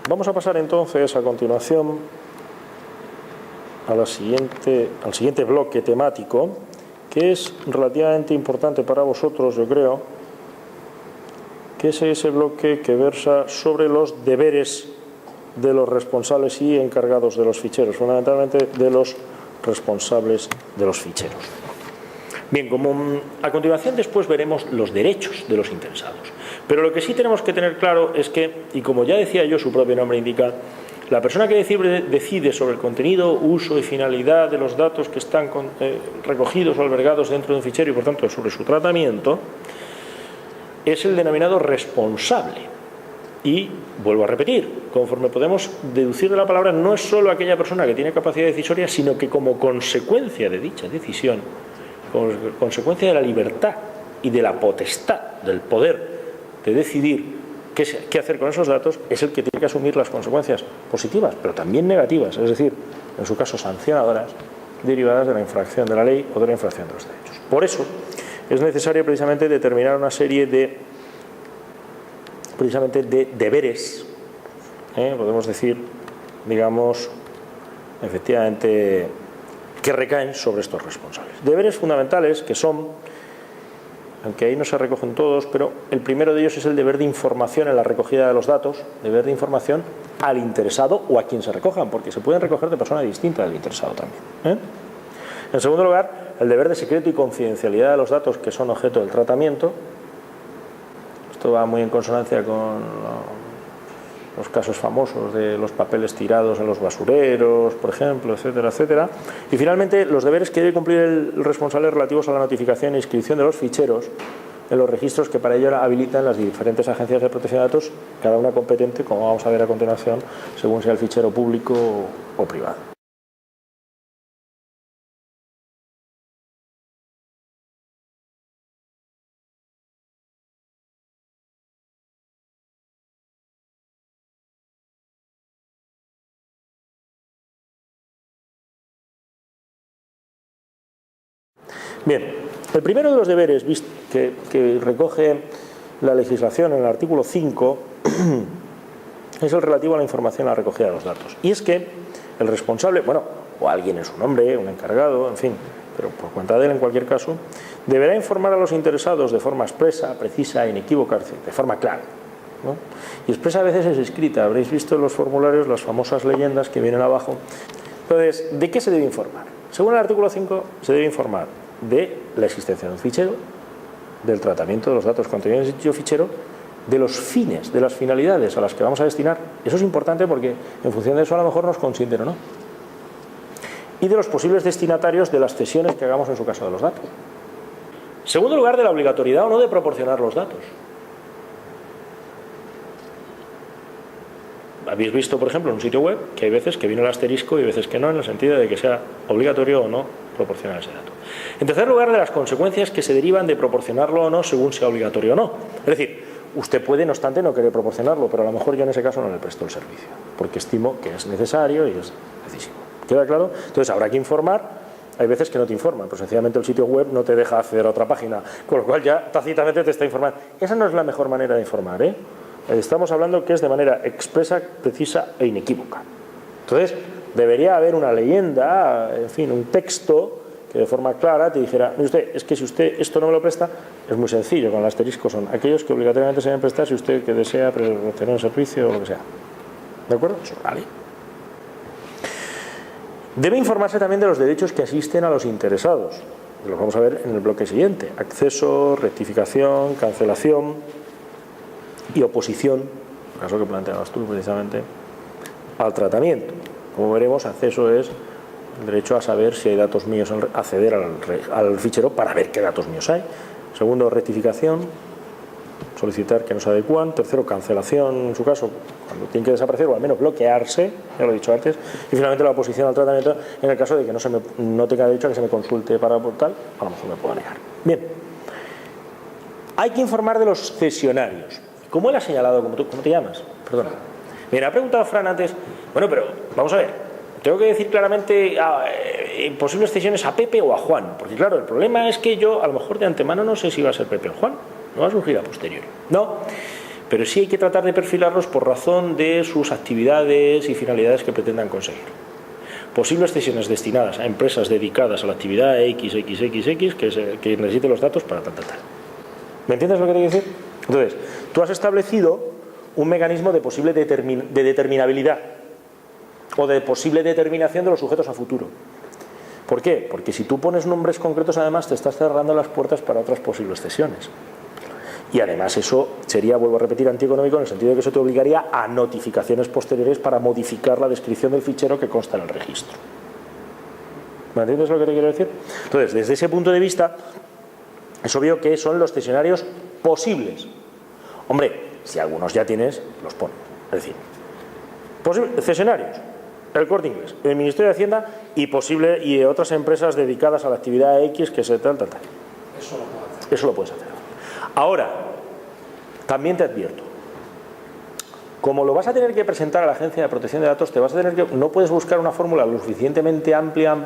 Vamos a pasar entonces a continuación al siguiente bloque temático, que es relativamente importante para vosotros, yo creo, que es ese bloque que versa sobre los deberes de los responsables y encargados de los ficheros, fundamentalmente de los responsables de los ficheros. Bien, a continuación después veremos los derechos de los interesados. Pero lo que sí tenemos que tener claro es que, y como ya decía yo, su propio nombre indica, la persona que decide sobre el contenido, uso y finalidad de los datos que están recogidos o albergados dentro de un fichero y por tanto sobre su tratamiento, es el denominado responsable. Y vuelvo a repetir, conforme podemos deducir de la palabra, no es solo aquella persona que tiene capacidad decisoria, sino que como consecuencia de dicha decisión, como consecuencia de la libertad y de la potestad, del poder de decidir qué hacer con esos datos, es el que tiene que asumir las consecuencias positivas, pero también negativas, es decir, en su caso sancionadoras, derivadas de la infracción de la ley o de la infracción de los derechos. Por eso es necesario precisamente determinar una serie de deberes, podemos decir, digamos, efectivamente, que recaen sobre estos responsables. Deberes fundamentales que son, aunque ahí no se recogen todos, pero el primero de ellos es el deber de información en la recogida de los datos, deber de información al interesado o a quien se recojan, porque se pueden recoger de persona distinta del interesado también. En segundo lugar, el deber de secreto y confidencialidad de los datos que son objeto del tratamiento. Esto va muy en consonancia con los casos famosos de los papeles tirados en los basureros, por ejemplo, etcétera, etcétera. Y finalmente, los deberes que debe cumplir el responsable relativos a la notificación e inscripción de los ficheros en los registros que para ello habilitan las diferentes agencias de protección de datos, cada una competente, como vamos a ver a continuación, según sea el fichero público o privado. Bien, el primero de los deberes que recoge la legislación en el artículo 5 es el relativo a la información a la recogida de los datos. Y es que el responsable, o alguien en su nombre, un encargado, en fin, pero por cuenta de él en cualquier caso, deberá informar a los interesados de forma expresa, precisa, inequívoca, de forma clara, ¿no? Y expresa a veces es escrita, habréis visto en los formularios las famosas leyendas que vienen abajo. Entonces, ¿de qué se debe informar? Según el artículo 5, se debe informar de la existencia de un fichero, del tratamiento de los datos contenidos en dicho fichero, de los fines, de las finalidades a las que vamos a destinar. Eso es importante porque en función de eso a lo mejor nos considera o no. Y de los posibles destinatarios de las cesiones que hagamos en su caso de los datos. Segundo lugar, de la obligatoriedad o no de proporcionar los datos. Habéis visto, por ejemplo, en un sitio web que hay veces que viene el asterisco y veces que no, en el sentido de que sea obligatorio o no proporcionar ese dato. En tercer lugar, de las consecuencias que se derivan de proporcionarlo o no según sea obligatorio o no. Es decir, usted puede, no obstante, no querer proporcionarlo, pero a lo mejor yo en ese caso no le presto el servicio, porque estimo que es necesario y es decisivo. ¿Queda claro? Entonces habrá que informar. Hay veces que no te informan, pues sencillamente el sitio web no te deja acceder a otra página, con lo cual ya tácitamente te está informando. Esa no es la mejor manera de informar, ¿eh? Estamos hablando que es de manera expresa, precisa e inequívoca. Entonces, debería haber una leyenda, en fin, un texto que de forma clara te dijera, mire usted, es que si usted esto no me lo presta, es muy sencillo, con el asterisco son aquellos que obligatoriamente se deben prestar si usted que desea obtener un servicio o lo que sea. ¿De acuerdo? Eso, vale. Debe informarse también de los derechos que asisten a los interesados. Los vamos a ver en el bloque siguiente. Acceso, rectificación, cancelación y oposición, el caso que planteabas tú precisamente, al tratamiento. Como veremos, acceso es el derecho a saber si hay datos míos, acceder al fichero para ver qué datos míos hay. Segundo, rectificación, solicitar que no se adecúan. Tercero, cancelación, en su caso, cuando tiene que desaparecer o al menos bloquearse, ya lo he dicho antes. Y finalmente la oposición al tratamiento en el caso de que no tenga derecho a que se me consulte para tal, a lo mejor me puedo negar. Bien, hay que informar de los cesionarios. ¿Cómo él ha señalado? ¿Cómo te llamas? Perdona. Mira, ha preguntado Fran antes, pero vamos a ver, tengo que decir claramente posibles cesiones a Pepe o a Juan, porque claro, el problema es que yo a lo mejor de antemano no sé si va a ser Pepe o Juan, no va a surgir a posteriori. No, pero sí hay que tratar de perfilarlos por razón de sus actividades y finalidades que pretendan conseguir. Posibles cesiones destinadas a empresas dedicadas a la actividad XXXX que necesiten los datos para tal. ¿Me entiendes lo que te quiero decir? Entonces, tú has establecido un mecanismo de posible determinabilidad o de posible determinación de los sujetos a futuro. ¿Por qué? Porque si tú pones nombres concretos, además te estás cerrando las puertas para otras posibles cesiones. Y además eso sería, vuelvo a repetir, antieconómico en el sentido de que eso te obligaría a notificaciones posteriores para modificar la descripción del fichero que consta en el registro. ¿Me entiendes lo que te quiero decir? Entonces, desde ese punto de vista, es obvio que son los cesionarios posibles. Hombre, si algunos ya tienes, los pones. Es decir, cesionarios, el Corte Inglés, el Ministerio de Hacienda y otras empresas dedicadas a la actividad X que se tal. Eso lo puedo hacer. Eso lo puedes hacer. Ahora, también te advierto, como lo vas a tener que presentar a la Agencia de Protección de Datos, no puedes buscar una fórmula lo suficientemente amplia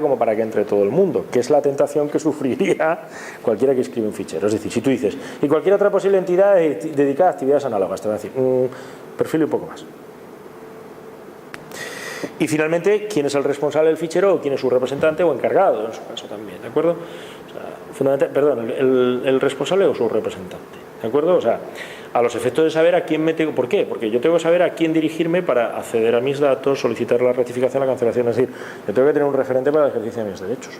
como para que entre todo el mundo, que es la tentación que sufriría cualquiera que escribe un fichero. Es decir, si tú dices, y cualquier otra posible entidad dedicada a actividades análogas, te van a decir, perfil un poco más. Y finalmente, ¿quién es el responsable del fichero o quién es su representante o encargado en su caso también? ¿De acuerdo? El responsable o su representante. ¿De acuerdo? O sea, a los efectos de saber a quién me tengo... ¿Por qué? Porque yo tengo que saber a quién dirigirme para acceder a mis datos, solicitar la rectificación, la cancelación. Es decir, yo tengo que tener un referente para el ejercicio de mis derechos.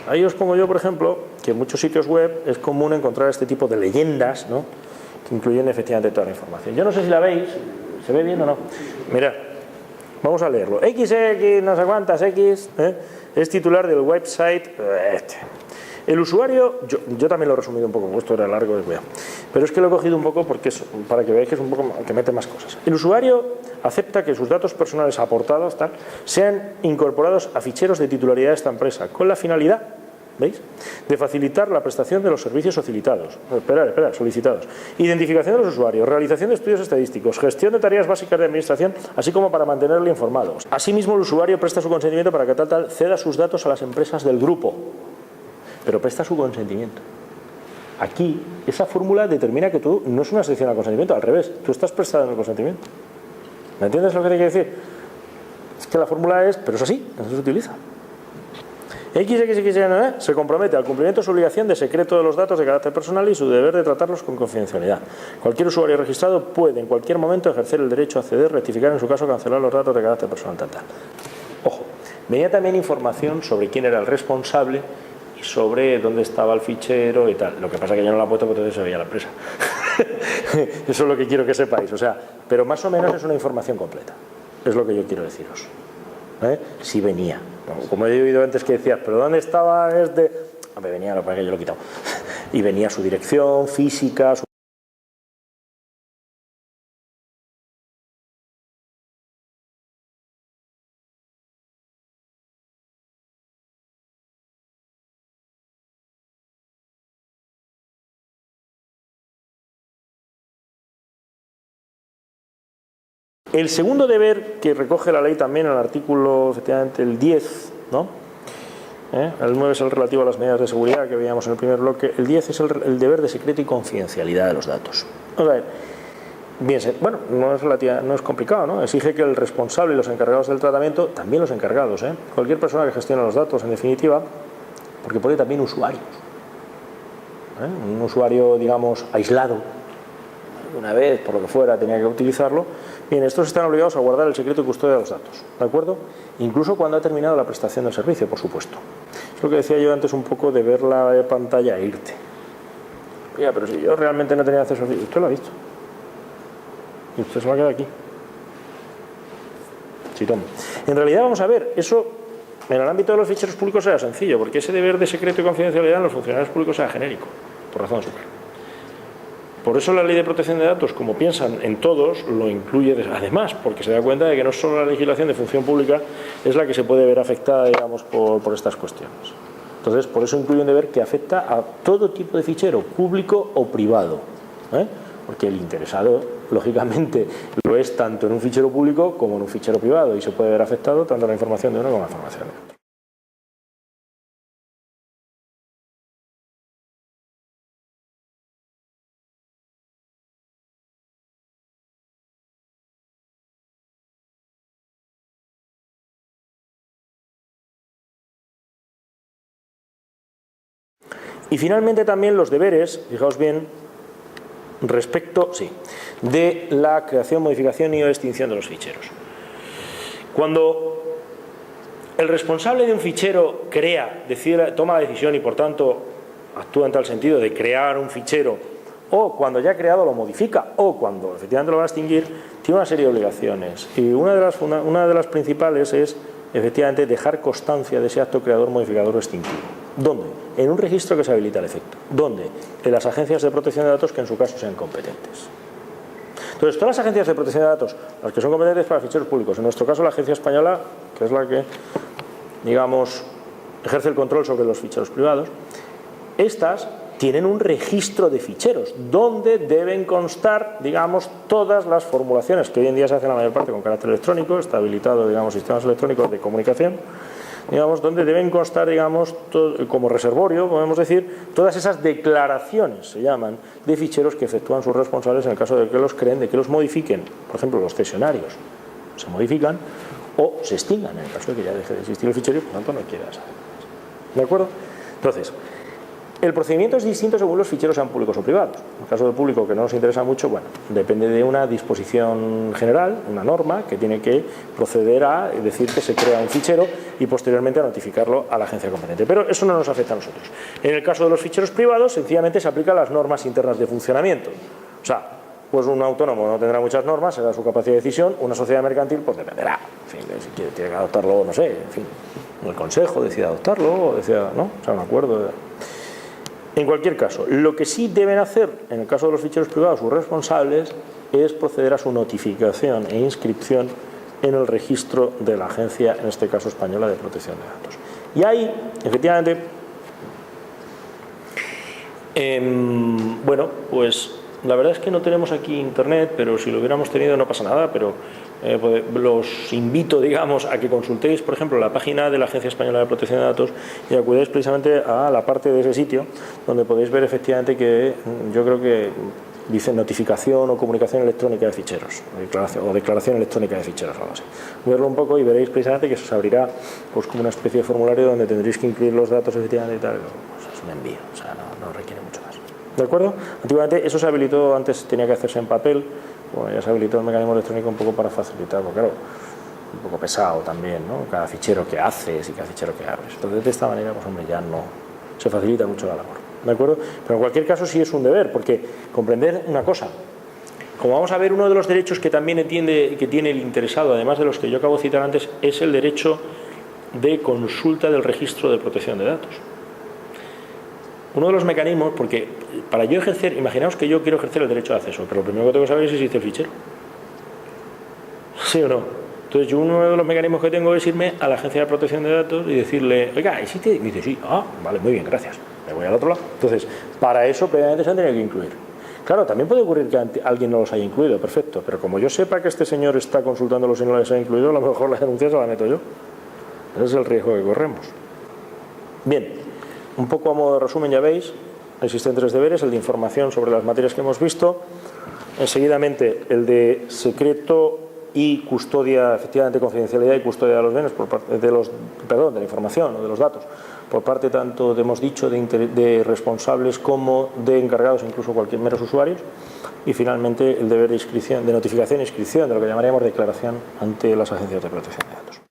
Ahí os pongo yo, por ejemplo, que en muchos sitios web es común encontrar este tipo de leyendas, ¿no?, que incluyen efectivamente toda la información. Yo no sé si la veis, ¿se ve bien o no? Mirad, vamos a leerlo. XX, no sé cuántas X, es titular del website El usuario, yo también lo he resumido un poco, esto era largo, pero es que lo he cogido un poco porque para que veáis que es un poco que mete más cosas. El usuario acepta que sus datos personales aportados sean incorporados a ficheros de titularidad de esta empresa, con la finalidad, ¿veis?, de facilitar la prestación de los servicios solicitados. Solicitados. Identificación de los usuarios, realización de estudios estadísticos, gestión de tareas básicas de administración, así como para mantenerle informado. Asimismo, el usuario presta su consentimiento para que tal ceda sus datos a las empresas del grupo, pero presta su consentimiento. Aquí, esa fórmula determina que tú no es una excepción al consentimiento, al revés, tú estás prestando el consentimiento. ¿Me entiendes lo que te quiero decir? Es que la fórmula es, pero es así, no se utiliza. XXX se compromete al cumplimiento de su obligación de secreto de los datos de carácter personal y su deber de tratarlos con confidencialidad. Cualquier usuario registrado puede en cualquier momento ejercer el derecho a acceder, rectificar, en su caso cancelar los datos de carácter personal tal. Ojo, venía también información sobre quién era el responsable y sobre dónde estaba el fichero y tal. Lo que pasa es que yo no lo he puesto porque entonces se veía la empresa. Eso es lo que quiero que sepáis. O sea, pero más o menos es una información completa. Es lo que yo quiero deciros. Si venía. Como he oído antes que decías, ¿pero dónde estaba este? Hombre, venía, lo que pasa es que yo lo he quitado. Y venía su dirección física, El segundo deber que recoge la ley también en el artículo, efectivamente, el 10, ¿no? El 9 es el relativo a las medidas de seguridad que veíamos en el primer bloque. El 10 es el deber de secreto y confidencialidad de los datos. Vamos a ver. Bien, bueno, no es complicado, ¿no? Exige que el responsable y los encargados del tratamiento, también los encargados, cualquier persona que gestione los datos, en definitiva, porque puede también usuarios. Un usuario, digamos, aislado, una vez, por lo que fuera, tenía que utilizarlo. Bien, estos están obligados a guardar el secreto y custodia de los datos, ¿de acuerdo? Incluso cuando ha terminado la prestación del servicio, por supuesto. Es lo que decía yo antes un poco de ver la pantalla e irte. Oiga, pero si yo realmente no tenía acceso al servicio, usted lo ha visto. Y usted se lo ha quedado aquí. Sí, toma. En realidad, vamos a ver, eso en el ámbito de los ficheros públicos era sencillo, porque ese deber de secreto y confidencialidad en los funcionarios públicos era genérico, por razón superior. Por eso la ley de protección de datos, como piensan en todos, lo incluye además, porque se da cuenta de que no solo la legislación de función pública es la que se puede ver afectada, digamos, por estas cuestiones. Entonces, por eso incluye un deber que afecta a todo tipo de fichero, público o privado, porque el interesado, lógicamente, lo es tanto en un fichero público como en un fichero privado y se puede ver afectado tanto la información de uno como la información de otro. Y finalmente también los deberes, fijaos bien, respecto, de la creación, modificación y o extinción de los ficheros. Cuando el responsable de un fichero toma la decisión y por tanto actúa en tal sentido de crear un fichero, o cuando ya ha creado lo modifica, o cuando efectivamente lo va a extinguir, tiene una serie de obligaciones. Y una de las principales es efectivamente dejar constancia de ese acto creador, modificador o extintivo. ¿Dónde? En un registro que se habilita el efecto. ¿Dónde? En las agencias de protección de datos que en su caso sean competentes. Entonces, todas las agencias de protección de datos, las que son competentes para ficheros públicos, en nuestro caso la agencia española, que es la que, digamos, ejerce el control sobre los ficheros privados, estas tienen un registro de ficheros donde deben constar, digamos, todas las formulaciones que hoy en día se hacen la mayor parte con carácter electrónico, está habilitado, digamos, sistemas electrónicos de comunicación, digamos, donde deben constar, digamos, como reservorio, podemos decir, todas esas declaraciones, se llaman, de ficheros que efectúan sus responsables en el caso de que los creen, de que los modifiquen, por ejemplo, los cesionarios se modifican o se extingan en el caso de que ya deje de existir el fichero y por tanto no quiera saber. ¿De acuerdo? Entonces, el procedimiento es distinto según los ficheros sean públicos o privados. En el caso del público, que no nos interesa mucho, bueno, depende de una disposición general, una norma, que tiene que proceder a decir que se crea un fichero y posteriormente a notificarlo a la agencia competente. Pero eso no nos afecta a nosotros. En el caso de los ficheros privados, sencillamente se aplican las normas internas de funcionamiento. O sea, pues un autónomo no tendrá muchas normas, será su capacidad de decisión, una sociedad mercantil pues dependerá. En fin, si tiene que adoptarlo, no sé, en fin, el consejo decide adoptarlo, o decida, ¿no? O sea, un acuerdo. En cualquier caso, lo que sí deben hacer, en el caso de los ficheros privados, sus responsables, es proceder a su notificación e inscripción en el registro de la agencia, en este caso española, de protección de datos. Y ahí, efectivamente, bueno, pues la verdad es que no tenemos aquí internet, pero si lo hubiéramos tenido no pasa nada, pero los invito, digamos, a que consultéis, por ejemplo, la página de la Agencia Española de Protección de Datos y acudéis precisamente a la parte de ese sitio donde podéis ver efectivamente que yo creo que dice notificación o comunicación electrónica de ficheros o declaración electrónica de ficheros o algo así. Verlo un poco y veréis precisamente que se os abrirá pues como una especie de formulario donde tendréis que incluir los datos efectivamente y tal. Pues es un envío, o sea, no requiere mucho más. ¿De acuerdo? Antiguamente eso se habilitó, antes tenía que hacerse en papel. Bueno, ya se habilitó el mecanismo electrónico un poco para facilitarlo, claro, un poco pesado también, ¿no? Cada fichero que haces y cada fichero que abres. Entonces, de esta manera, pues hombre, ya no se facilita mucho la labor, ¿de acuerdo? Pero en cualquier caso sí es un deber, porque comprender una cosa, como vamos a ver, uno de los derechos que también entiende que tiene el interesado, además de los que yo acabo de citar antes, es el derecho de consulta del registro de protección de datos. Uno de los mecanismos, porque para yo ejercer, imaginaos que yo quiero ejercer el derecho de acceso, pero lo primero que tengo que saber es si existe el fichero. ¿Sí o no? Entonces yo uno de los mecanismos que tengo es irme a la agencia de protección de datos y decirle, oiga, ¿existe? Y me dice, sí, vale, muy bien, gracias. Me voy al otro lado. Entonces, para eso previamente se han tenido que incluir. Claro, también puede ocurrir que alguien no los haya incluido, perfecto, pero como yo sepa que este señor está consultándolos y no les ha incluido, a lo mejor la denuncia se la meto yo. Ese es el riesgo que corremos. Bien. Un poco a modo de resumen, ya veis, existen tres deberes: el de información sobre las materias que hemos visto, enseguidamente el de secreto y custodia, efectivamente confidencialidad y custodia de los bienes por parte de la información o de los datos, por parte tanto, hemos dicho, de responsables como de encargados, incluso cualquier meros usuarios, y finalmente el deber de inscripción, de notificación e inscripción de lo que llamaríamos declaración ante las agencias de protección de datos.